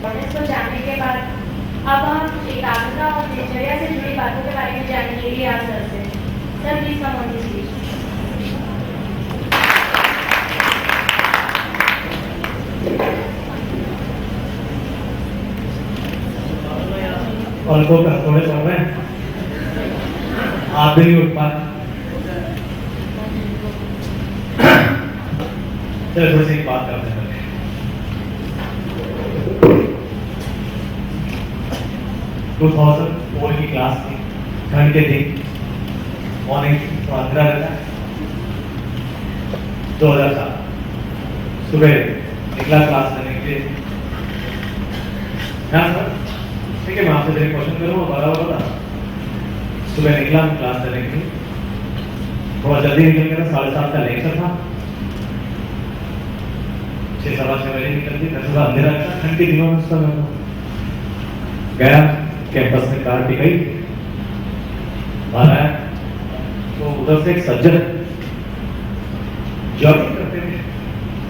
को जानने के बाद अब हम एकाग्रता और दिनचर्या से जुड़ी बातों के बारे में जानने के लिए आप सर से sir please come on this stage. और थोड़े चल रहे हैं, आप भी नहीं उठ पाए। चलो थोड़ी सी बात करते हैं। 2004 की क्लास थी, ठंड के दिन, मॉर्निंग तो अंधेरा रहता है। 2004 सुबह निकला क्लास लेने के लिए। हाँ सर, ठीक है, मैं आपसे एक क्वेश्चन करूँ, बराबर बता। सुबह निकला क्लास लेने के लिए, थोड़ा जल्दी निकल गया, 7:30 का लेक्चर था। 6-6:15 बजे निकल गई, 10 अंधेरा था, ठंड के दिनों में उस समय गया कैंपस में, कार टिकाई, बाहर आया तो उधर से एक सज्जन जॉगिंग करते हुए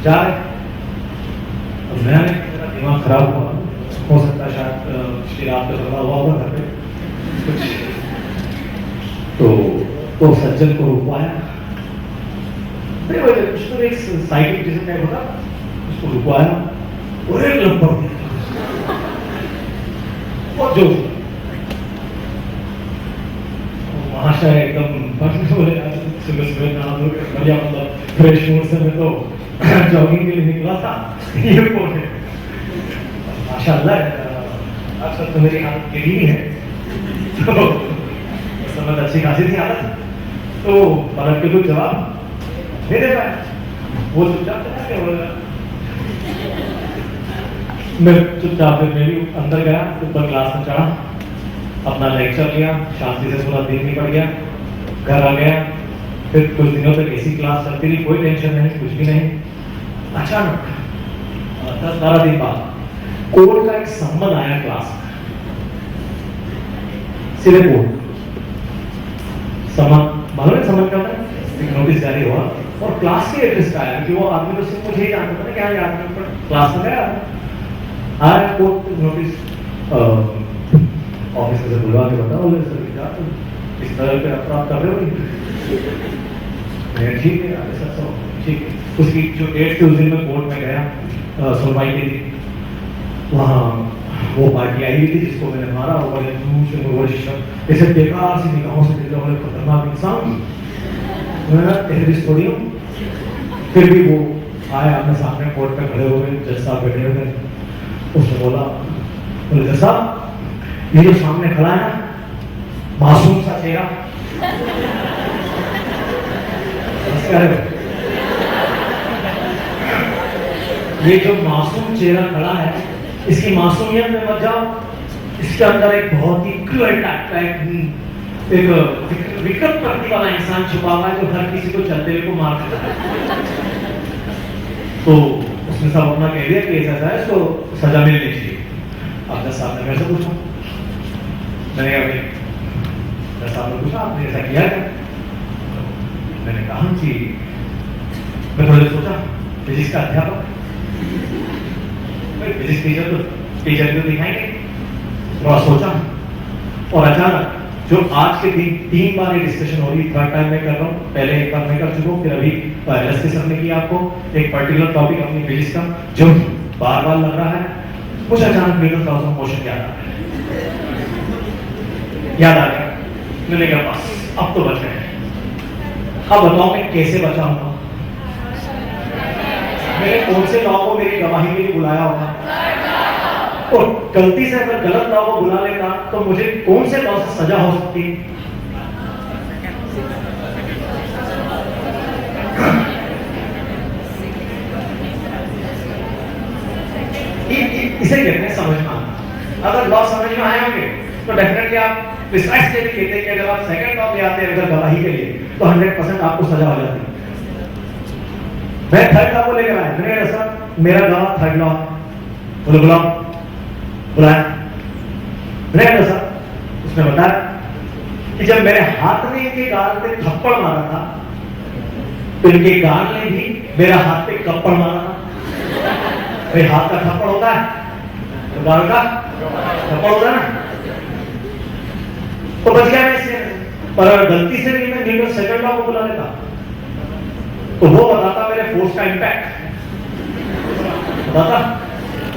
जा रहे। अब मैंने मेरा दिमाग खराब हुआ, हो सकता है शायद पिछली रात को झगड़ा हुआ होगा घर पे कुछ, तो सज्जन को रुकवाया। नहीं वजह कुछ तो एक साइकिल जिसे टाइप होता, उसको रुकवाया और एक लंपड़ और जो महाशय एकदम बोले सुबह सुबह नहा धो के बढ़िया, मतलब फ्रेश मूड से मैं तो जॉगिंग के लिए निकला था, ये कौन है? माशाअल्लाह अक्सर तो मेरी हालत गिरी है, तो उस समय अच्छी खासी थी हालत, तो पलट के कुछ जवाब नहीं दे पाया, वो चुपचाप चला गया। मैं चुपचाप मैं भी अंदर गया, ऊपर क्लास में चढ़ा, अपना लेक्चर लिया, शांति से पूरा दिन निकल गया, घर आ गया। फिर कुछ दिनों तक ऐसी क्लास चलती रही, कोई टेंशन नहीं, कुछ भी नहीं। अचानक 10-12 दिन बाद कोड का एक संबंध आया क्लास में, सीधे कोड संबंध, मालूम है संबंध क्या होता है? एक नोटिस जारी हुआ और क्लास के एड्रेस का आया, कि वो आदमी तो सिर्फ मुझे ही जानता था, क्या याद नहीं, पर क्लास में गया आया कोड नोटिस, ऑफिस से बुलवा के बता, बोले सर क्या तुम इस तरह के अपराध कर रहे हो? ठीक है सर, सब ठीक है। उसकी जो डेट थी उस दिन मैं कोर्ट में गया सुनवाई के लिए, वहाँ वो पार्टी आई हुई थी जिसको मैंने मारा, वो बड़े दूर से वो ऐसे बेकार सी निगाहों से देखा, बड़े खतरनाक इंसान, मैं टेररिस्ट थोड़ी हूँ। फिर भी वो आया अपने सामने कोर्ट में खड़े हो गए, जज साहब बैठे हुए थे। उसने बोला जज साहब, ये जो सामने खड़ा है ना, मासूम सा चेहरा, ये जो मासूम चेहरा खड़ा है, इसकी मासूमियत में मत जाओ, इसके अंदर एक बहुत ही क्रूर टाइप का एक विकृत प्रकृति वाला इंसान छुपा हुआ है, जो हर किसी को चलते हुए को मार देता है। तो उसने सब अपना कह दिया कि ऐसा है, इसको सजा मिलनी चाहिए। अब जज साहब ने मेरे से पूछा, मैंने अभी जज साहब ने पूछा आपने ऐसा किया है? मैंने कहा कि मैं थोड़ा सोचा, फिजिक्स का अध्यापक, फिजिक्स टीचर को दिखाएंगे, थोड़ा सोचा, और अचानक जो आज के दिन 3 बार ये डिस्कशन हो रही, थर्ड टाइम मैं कर रहा हूँ, पहले एक बार मैं कर चुका हूँ, फिर अभी एलएसटी सर ने किया आपको एक पर्टिकुलर टॉपिक अपनी फिजिक्स का, जो बार बार लग रहा है, मुझे अचानक न्यूटन लॉज ऑफ मोशन याद आ गया। मैंने कहा बस अब तो बच गए। अब बताओ मैं कैसे बचा हूँ? मैंने कौन से लॉ को मेरी गवाही के लिए बुलाया होगा, और गलती से अगर गलत लॉ को बुला लेता तो मुझे कौन से लॉ से सजा हो सकती है? इसे कहते हैं समझना। अगर लॉ समझ में आए होंगे तो डेफिनेटली आप प्रिसाइज के लिए कहते हैं कि अगर आप सेकंड लॉ ले आते हैं अगर गवाही के लिए, तो 100% आपको सजा हो जाती है। मैं थर्ड लॉ को लेकर आया, मैंने कहा सर मेरा गवाह थर्ड लॉ, बोले बुलाया, मैंने कहा सर, उसने बताया कि जब मेरे हाथ ने इनके गाल पे थप्पड़ मारा था, तो इनके गाल ने भी मेरा हाथ पे कप्पड़ मारा था। मेरे हाथ का थप्पड़ होता है, गाल का धब्बा होता है ना, तो बच गया मैं इससे। पर अगर गलती से भी मैं न्यूटन सेकंड लॉ को बुला लेता तो वो बताता मेरे फोर्स का इंपैक्ट, बताता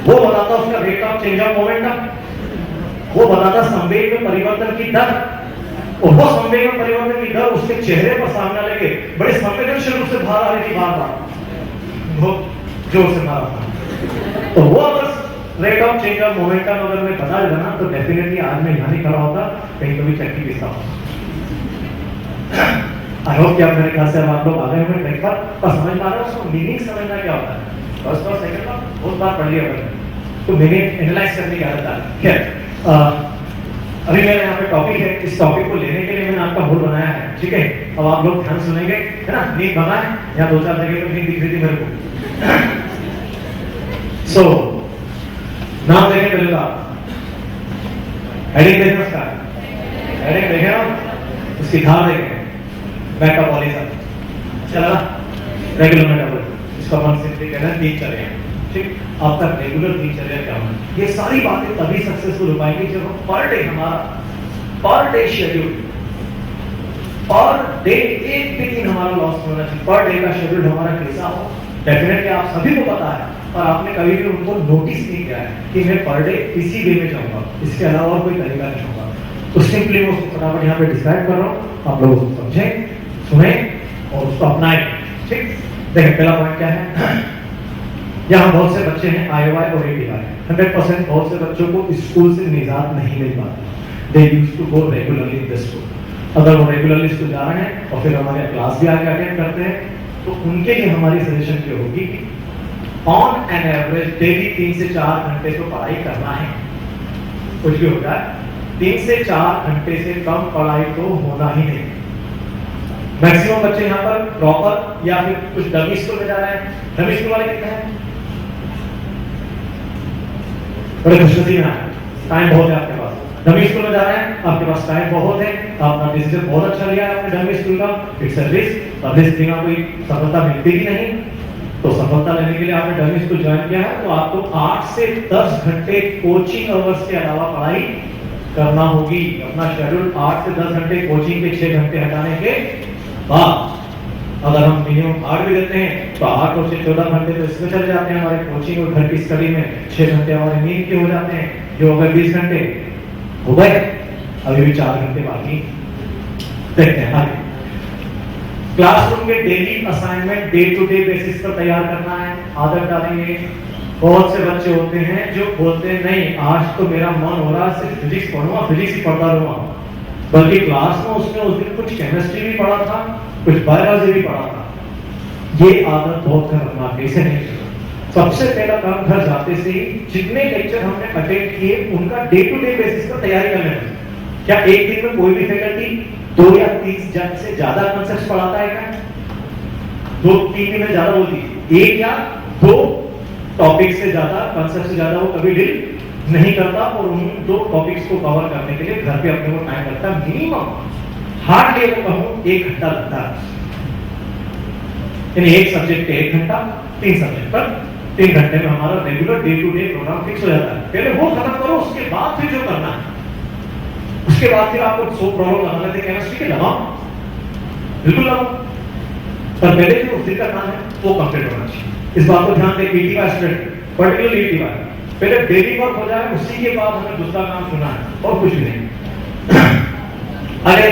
वो बताता उसका rate of change of momentum, वो बताता संवेग में परिवर्तन की दर, और वो संवेग में परिवर्तन की दर उसके चेहरे पर सामने लेके बड़े संवेदनशील रूप से बाहर आ रही थी, बार बहुत जोर से बाहर आता। तो वो अगर rate of change of momentum अगर मैं बता देता ना, तो डेफिनेटली आज मैं यहाँ नहीं खड़ा होता, कहीं कभी चक्की पीसता होता। आई होप कि आप मेरे ख्याल से आप लोग आ गए होंगे ट्रैक पर समझ पा रहे हो उसको मीनिंग समझना क्या होता है। फर्स्ट और सेकंड बार बहुत बार पढ़ लिया मैंने, तो मीनिंग एनालाइज करने की आदत है। खैर अभी मेरा यहाँ पे टॉपिक है, इस टॉपिक को लेने के लिए मैंने आपका बोर्ड बनाया है, ठीक है। अब आप लोग ध्यान सुनेंगे, है ना। नींद बनाए यहाँ 2-4 जगह तो नींद दिख रही थी मेरे को। सो नाम देखें पहले आप, हेडिंग देखें उसका, हेडिंग देखें आप, उसकी धार देखें, मेटाबॉलिज्म, चला रेगुलर मेटाबॉलिज्म, इसको अपन सिंपली कहते हैं दिनचर्या, ठीक। आपका रेगुलर दिनचर्या क्या होना, ये सारी बातें तभी सक्सेसफुल हो पाएंगी जब हम पर डे हमारा per day schedule, per day एक भी दिन हमारा लॉस होना चाहिए, पर डे का शेड्यूल हमारा कैसा हो। डेफिनेटली आप सभी को पता है, पर आपने कभी भी उनको नोटिस नहीं किया है कि मैं पर डे इसी वे में जाऊंगा, इसके अलावा और कोई तरीका नहीं होगा। तो सिंपली मैं उसको फटाफट यहाँ पे डिस्क्राइब कर रहा हूँ, आप लोग उसको समझें, सुने और उसको अपनाएं, ठीक। देखिए पहला पॉइंट क्या है, यहाँ बहुत से बच्चे हैं IOI और ATI, 100% बहुत से बच्चों को स्कूल से निजात नहीं मिल पाती। They used to go regularly in the school. अगर वो रेगुलरली स्कूल जा रहे हैं और फिर हमारे क्लास भी आके अटेंड करते हैं, तो उनके लिए हमारी सजेशन ये होगी कि ऑन एन एवरेज डेली 3 से 4 घंटे तो पढ़ाई करना है। कुछ भी होता है 3 से 4 घंटे से कम पढ़ाई तो होना ही नहीं। मैक्सिमम बच्चे यहाँ पर प्रॉपर या फिर कुछ डमी स्कूल में जा रहे हैं। डमी स्कूल वाले कितने हैं? बड़े खुशनसीब हैं, टाइम बहुत है आपके पास। डमी स्कूल में जा रहे हैं, आपके पास टाइम बहुत है, आपका डिसीजन बहुत अच्छा लिया है आपने डमी स्कूल का। इट्स अ रिस्क, और रिस्क बिना कोई सफलता मिलती ही नहीं। तो सफलता लेने के लिए आपने डमी स्कूल ज्वाइन किया है, तो आपको 8 से 10 घंटे कोचिंग आवर्स के अलावा पढ़ाई करना होगी। अपना शेड्यूल 8 से 10 घंटे कोचिंग के 6 घंटे हटाने के बाद, अगर हम मिनिमम 8 भी देते हैं तो 8 और 14 घंटे तो इसमें चले जाते हैं हमारे कोचिंग और घर की स्टडी में। 6 घंटे हमारे नींद के हो जाते हैं, जो अगर 20 घंटे हो गए, अभी भी 4 घंटे बाकी। देखते हैं आगे। क्लासरूम के daily assignment day to day basis पर तैयार करना है, आदत डालेंगे। बहुत से बच्चे होते हैं जो बोलते हैं नहीं आज तो मेरा मन हो रहा है सिर्फ फिजिक्स पढ़ूंगा, फिजिक्स ही पढ़ता रहूंगा, बल्कि क्लास में उसने उस दिन कुछ केमिस्ट्री भी पढ़ा था, कुछ बायोलॉजी भी पढ़ा था। ये आदत बहुत खतरनाक है, इसे नहीं करना। सबसे पहला काम घर जाते से ही जितने लेक्चर हमने अटेंड किए उनका डे टू डे बेसिस पर तैयारी कर लेना। क्या एक दिन में कोई भी फैकल्टी 2 या 3 से ज्यादा कांसेप्ट पढ़ाता है क्या? 2-3 दिन में ज्यादा बोलती, 1 या 2 टॉपिक से ज्यादा, कांसेप्ट से ज्यादा वो कभी डील नहीं करता, और उन 2 टॉपिक्स को कवर करने के लिए घर पे अपने को टाइम लगता है। मिनिमम हार्डली अगर कहूं 1 घंटा लगता है, यानी एक सब्जेक्ट पे 1 घंटा, 3 सब्जेक्ट पर 3 घंटे में हमारा regular day to day programme फिक्स हो जाता है। पहले वो खत्म करो, उसके बाद फिर जो करना है, उसके बाद फिर आपको 100 प्रॉब्लम लगाना थे केमिस्ट्री के, लगाओ, बिल्कुल लगाओ, पर पहले जो उसी का काम है वो कंप्लीट होना चाहिए। इस बात को ध्यान दें, पीटी का स्टूडेंट पर्टिकुलरली पीटी का पहले डेली वर्क हो जाए, उसी के बाद हमें दूसरा काम सुना है और कुछ भी नहीं। आगे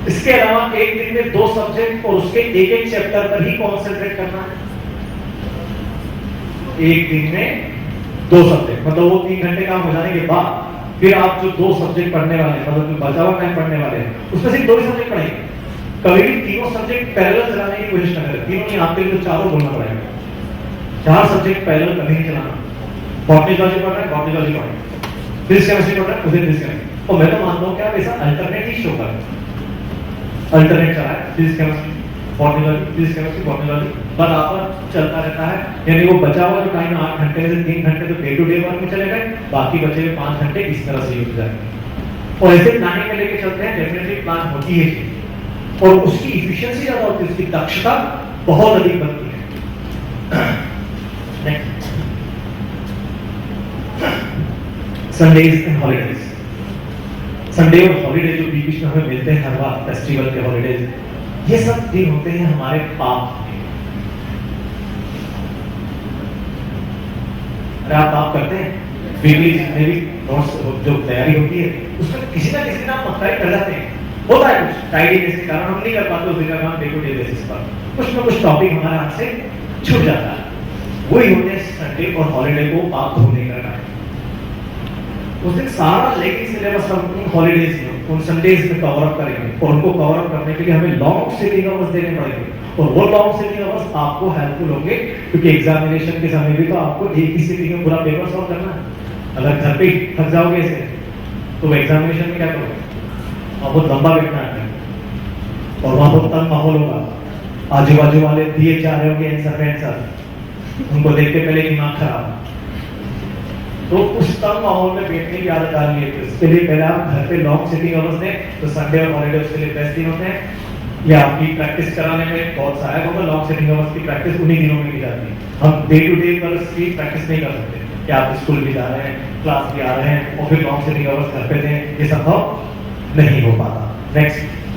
इसके अलावा एक दिन में 2 सब्जेक्ट और उसके एक चैप्टर पर ही कॉन्सेंट्रेट करना है। एक दिन में 2 सब्जेक्ट, मतलब वो 3 घंटे काम हो जाने के बाद फिर आप जो 2 सब्जेक्ट पढ़ने वाले हैं, मतलब जो बचा हुआ टाइम पढ़ने वाले हैं, उसमें से 2 ही सब्जेक्ट पढ़ेंगे। कभी भी तीनों सब्जेक्ट पैरेलल चलाने की कोशिश न करें, तीनों नहीं आपके लिए तो चारों बोलना पड़ेगा। 4 सब्जेक्ट पैरेलल कभी नहीं चलाना। बॉटनी जूलॉजी पढ़ रहे हैं, बॉटनी जूलॉजी पढ़ें, फिजिक्स केमिस्ट्री पढ़ रहे हैं, उसे फिजिक्स केमिस्ट्री। और मैं तो मानता हूं कि आप ऐसा अल्टरनेट ही शो करें, अल्टरनेट चलाएं, physics chemistry botany zoology, physics chemistry botany zoology, बराबर चलता रहता है। यानी वो बचा हुआ जो टाइम 8 घंटे में से 3 घंटे तो डे टू डे वर्क में चले गए, बाकी बचे हुए 5 घंटे इस तरह से यूज जाएंगे। और ऐसे प्लानिंग में लेके चलते हैं, डेफिनेटली प्लान होती है और उसकी इफिशिएंसी ज्यादा होती है, उसकी दक्षता बहुत अधिक बनती है। Next Sundays and holidays. Sunday और हॉलीडे जो बीच में हमें मिलते हैं हर बार, फेस्टिवल के हॉलीडेज, ये सब दिन होते हैं हमारे पाप के। अरे आप पाप करते हैं, वीकली जितने भी नोट्स जो तैयारी होती है उसमें किसी ना किसी नाम मक्कारी कर जाते हैं, होता है कुछ टाइडीनेस के कारण हम नहीं कर पाते उस दिन का काम डे टू डे बेसिस पर, कुछ ना कुछ टॉपिक हमारे हाथ से छूट जाता है। वही होते हैं संडे और हॉलीडे को पाप धोने का टाइम। उस दिन सारा लेकिन सिलेबस हम उन हॉलीडेज में, उन संडेज में कवर अप करेंगे और उनको कवर अप करने के लिए हमें लॉन्ग सिटिंग आवर्स देने पड़ेंगे और वो लॉन्ग सिटिंग आवर्स आपको हेल्पफुल होंगे क्योंकि एग्जामिनेशन के समय भी तो आपको एक ही सिटिंग में पूरा पेपर सॉल्व करना है। अगर घर पे थक जाओगे ऐसे तो एग्जामिनेशन में क्या करोगे? वहाँ बहुत लंबा बैठना है और वहाँ बहुत तंग माहौल होगा, आजू बाजू वाले दिए चाह रहे होंगे आंसर में आंसर, उनको देख के पहले दिमाग खराब। तो उस तंग माहौल में बैठने की आदत डालनी है, तो इसके लिए पहले आप घर पे लॉन्ग सिटिंग आवर्स दें, तो संडे और हॉलीडे उसके लिए बेस्ट दिन होते हैं। ये आपकी प्रैक्टिस कराने में बहुत सहायक होगा। लॉन्ग सिटिंग आवर्स की प्रैक्टिस उन्हीं दिनों में की जाती है। हम डे टू डे पर इसकी प्रैक्टिस नहीं कर सकते कि आप स्कूल भी जा रहे हैं, क्लास भी आ रहे हैं और फिर लॉन्ग सिटिंग आवर्स घर पे दें, ये संभव नहीं हो पाता। नेक्स्ट